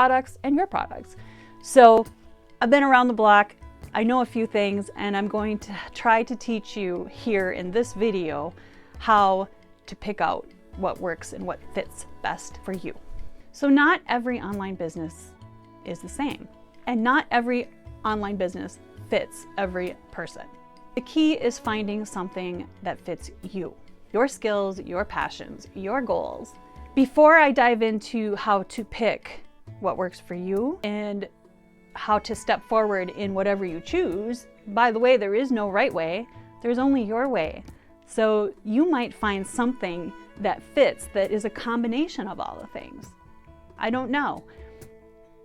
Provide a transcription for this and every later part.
products and your products. So I've been around the block. I know a few things, and I'm going to try to teach you here in this video how to pick out what works and what fits best for you. So not every online business is the same, and not every online business fits every person. The key is finding something that fits you, your skills, your passions, your goals. Before I dive into how to pick what works for you and how to step forward in whatever you choose, by the way, there is no right way, there's only your way. So you might find something that fits that is a combination of all the things. I don't know.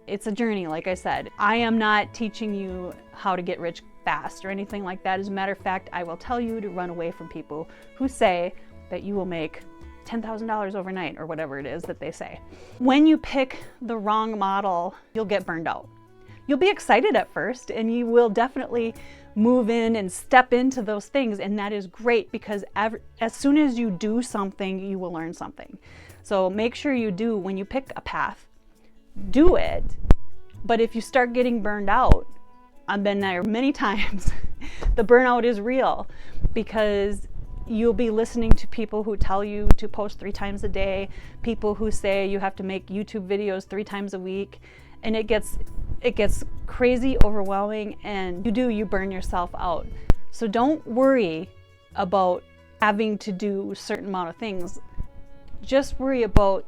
It's a journey, like I said. I am not teaching you how to get rich fast or anything like that. As a matter of fact, I will tell you to run away from people who say that you will make $10,000 overnight or whatever it is that they say. When you pick the wrong model, you'll get burned out. You'll be excited at first, and you will definitely move in and step into those things, and that is great because as soon as you do something, you will learn something. So make sure you do, when you pick a path, do it. But if you start getting burned out, I've been there many times, the burnout is real because you'll be listening to people who tell you to post 3 times a day, people who say you have to make YouTube videos 3 times a week, and it gets crazy overwhelming, and you burn yourself out. So don't worry about having to do a certain amount of things. Just worry about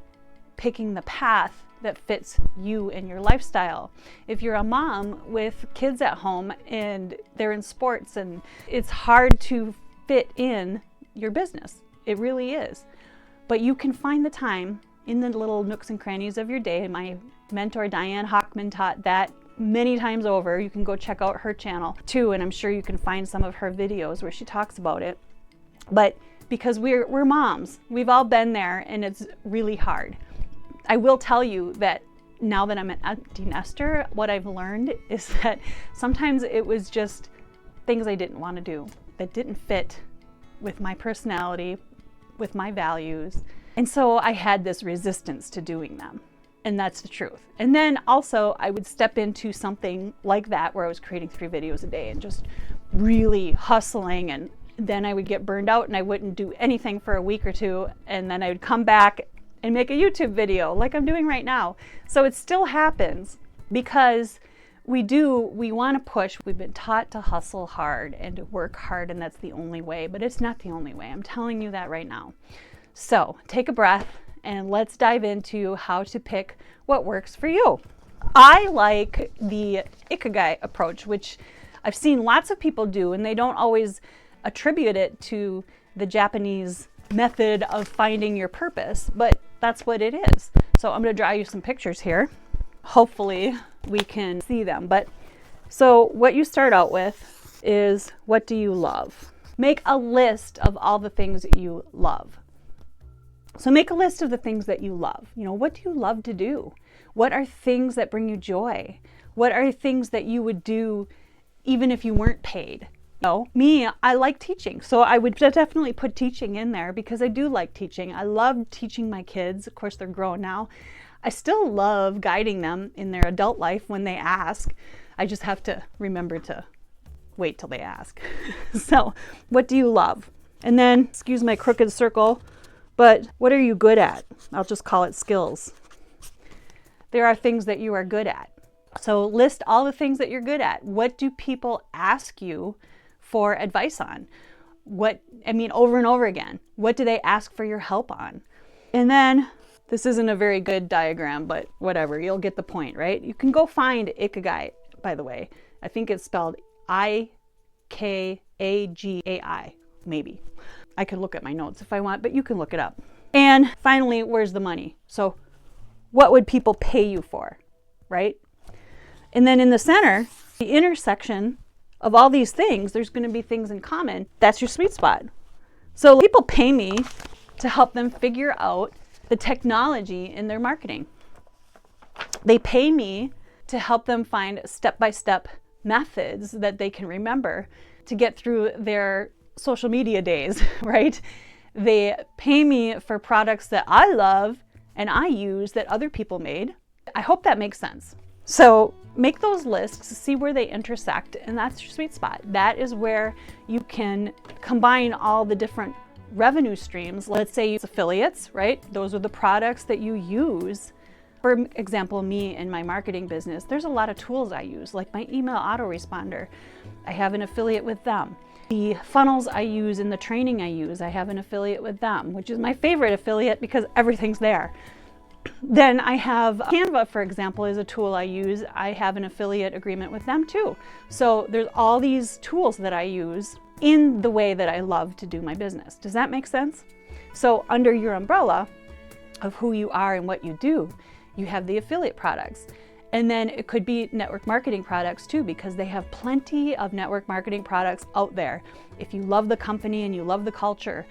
picking the path that fits you and your lifestyle. If you're a mom with kids at home and they're in sports, and it's hard to fit in your business, it really is. But you can find the time in the little nooks and crannies of your day. My mentor Diane Hockman taught that many times over. You can go check out her channel too, and I'm sure you can find some of her videos where she talks about it. But because we're moms, we've all been there, and it's really hard. I will tell you that now that I'm an empty nester, what I've learned is that sometimes it was just things I didn't want to do that didn't fit with my personality, with my values. And so I had this resistance to doing them. And that's the truth. And then also I would step into something like that where I was creating 3 videos a day and just really hustling, and then I would get burned out and I wouldn't do anything for a week or 2, and then I would come back and make a YouTube video like I'm doing right now. So it still happens because we want to push. We've been taught to hustle hard and to work hard, and that's the only way, but it's not the only way. I'm telling you that right now. So take a breath and let's dive into how to pick what works for you. I like the Ikigai approach, which I've seen lots of people do, and they don't always attribute it to the Japanese method of finding your purpose, but that's what it is. So I'm going to draw you some pictures here. Hopefully we can see them. But so what you start out with is, what do you love? Make a list of all the things that you love. So make a list of the things that you love. What do you love to do? What are things that bring you joy? What are things that you would do even if you weren't paid? Me, I like teaching. So I would definitely put teaching in there because I do like teaching. I love teaching my kids. Of course, they're grown now. I still love guiding them in their adult life when they ask. I just have to remember to wait till they ask. So what do you love? And then, excuse my crooked circle, but what are you good at? I'll just call it skills. There are things that you are good at. So list all the things that you're good at. What do people ask you for advice on? Over and over again. What do they ask for your help on? And then, this isn't a very good diagram, but whatever, you'll get the point, right? You can go find Ikigai, by the way. I think it's spelled Ikagai, maybe. I could look at my notes if I want, but you can look it up. And finally, where's the money? So what would people pay you for, right? And then in the center, the intersection of all these things, there's going to be things in common. That's your sweet spot. So people pay me to help them figure out the technology in their marketing. They pay me to help them find step-by-step methods that they can remember to get through their social media days, right? They pay me for products that I love and I use that other people made. I hope that makes sense. So make those lists, see where they intersect, and that's your sweet spot. That is where you can combine all the different revenue streams. Let's say it's affiliates, right? Those are the products that you use. For example, me in my marketing business, there's a lot of tools I use, like my email autoresponder. I have an affiliate with them. The funnels I use in the training I use, I have an affiliate with them, which is my favorite affiliate because everything's there. Then I have Canva, for example, is a tool I use. I have an affiliate agreement with them too. So there's all these tools that I use in the way that I love to do my business. Does that make sense? So under your umbrella of who you are and what you do, you have the affiliate products. And then it could be network marketing products too, because they have plenty of network marketing products out there. If you love the company and you love the culture,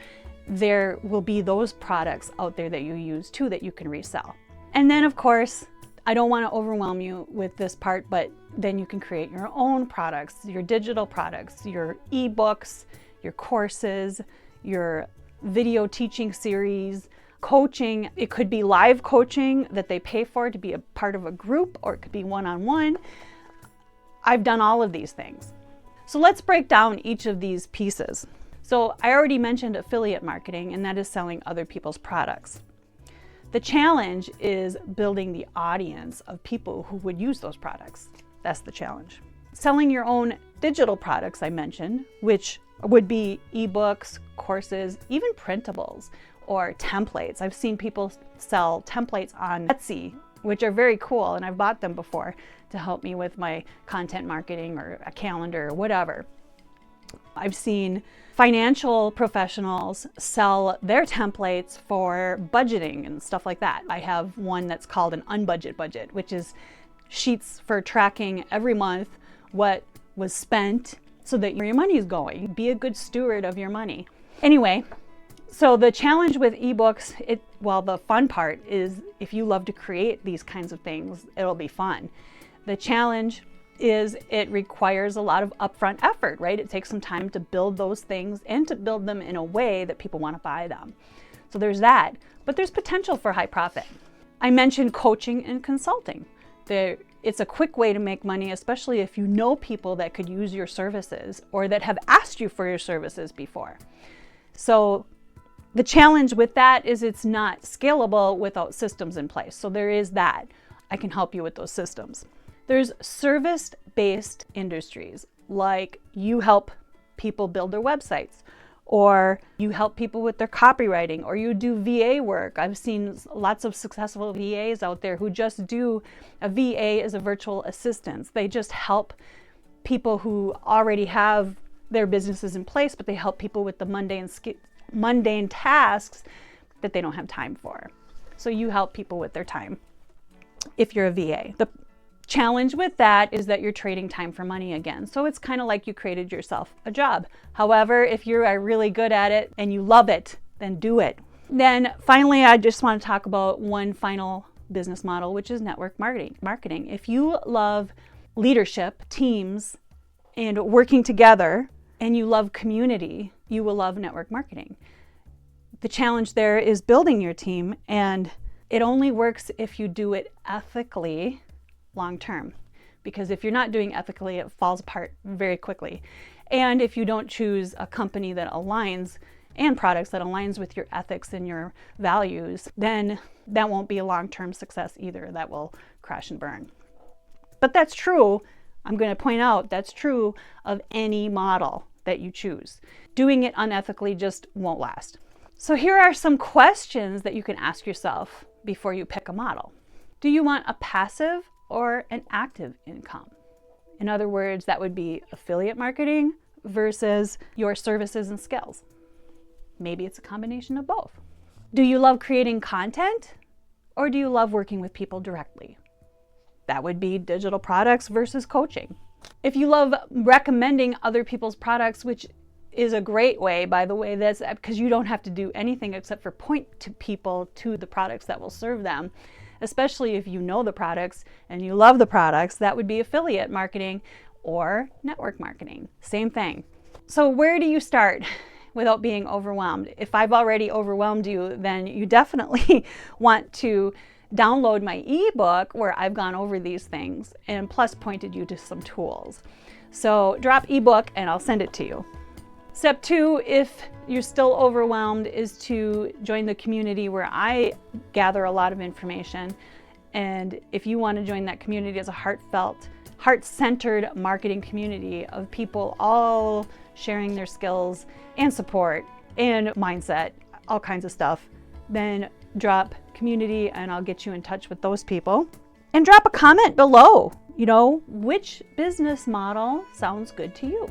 there will be those products out there that you use too that you can resell. And then of course, I don't want to overwhelm you with this part, but then you can create your own products, your digital products, your ebooks, your courses, your video teaching series, coaching. It could be live coaching that they pay for to be a part of a group, or it could be one-on-one. I've done all of these things. So let's break down each of these pieces. So I already mentioned affiliate marketing, and that is selling other people's products. The challenge is building the audience of people who would use those products. That's the challenge. Selling your own digital products, I mentioned, which would be ebooks, courses, even printables or templates. I've seen people sell templates on Etsy, which are very cool, and I've bought them before to help me with my content marketing or a calendar or whatever. I've seen financial professionals sell their templates for budgeting and stuff like that. I have one that's called an unbudget budget, which is sheets for tracking every month what was spent so that your money is going. Be a good steward of your money. Anyway, so the challenge with ebooks, the fun part is if you love to create these kinds of things, it'll be fun. The challenge is it requires a lot of upfront effort, right? It takes some time to build those things and to build them in a way that people want to buy them. So there's that, but there's potential for high profit. I mentioned coaching and consulting. It's a quick way to make money, especially if you know people that could use your services or that have asked you for your services before. So the challenge with that is it's not scalable without systems in place. So there is that. I can help you with those systems. There's service-based industries, like you help people build their websites, or you help people with their copywriting, or you do VA work. I've seen lots of successful VAs out there who just do a VA as a virtual assistant. They just help people who already have their businesses in place, but they help people with the mundane tasks that they don't have time for. So you help people with their time if you're a VA. The challenge with that is that you're trading time for money again. So it's kind of like you created yourself a job. However, if you are really good at it and you love it, then do it. Then finally, I just want to talk about one final business model, which is network marketing. If you love leadership, teams, and working together, and you love community, you will love network marketing. The challenge there is building your team, and it only works if you do it ethically long term, because if you're not doing ethically, it falls apart very quickly. And if you don't choose a company that aligns and products that aligns with your ethics and your values, then that won't be a long-term success either. That will crash and burn. But that's true, I'm going to point out, that's true of any model that you choose. Doing it unethically just won't last. So here are some questions that you can ask yourself before you pick a model. Do you want a passive or an active income? In other words, that would be affiliate marketing versus your services and skills. Maybe it's a combination of both. Do you love creating content, or do you love working with people directly? That would be digital products versus coaching. If you love recommending other people's products, which is a great way, by the way, that's because you don't have to do anything except for point to people to the products that will serve them. Especially if you know the products and you love the products, that would be affiliate marketing or network marketing. Same thing. So where do you start without being overwhelmed? If I've already overwhelmed you, then you definitely want to download my ebook where I've gone over these things and plus pointed you to some tools. So drop ebook and I'll send it to you. Step 2, if you're still overwhelmed, is to join the community where I gather a lot of information. And if you want to join that community as a heartfelt, heart-centered marketing community of people all sharing their skills and support and mindset, all kinds of stuff, then drop community and I'll get you in touch with those people. And drop a comment below, which business model sounds good to you.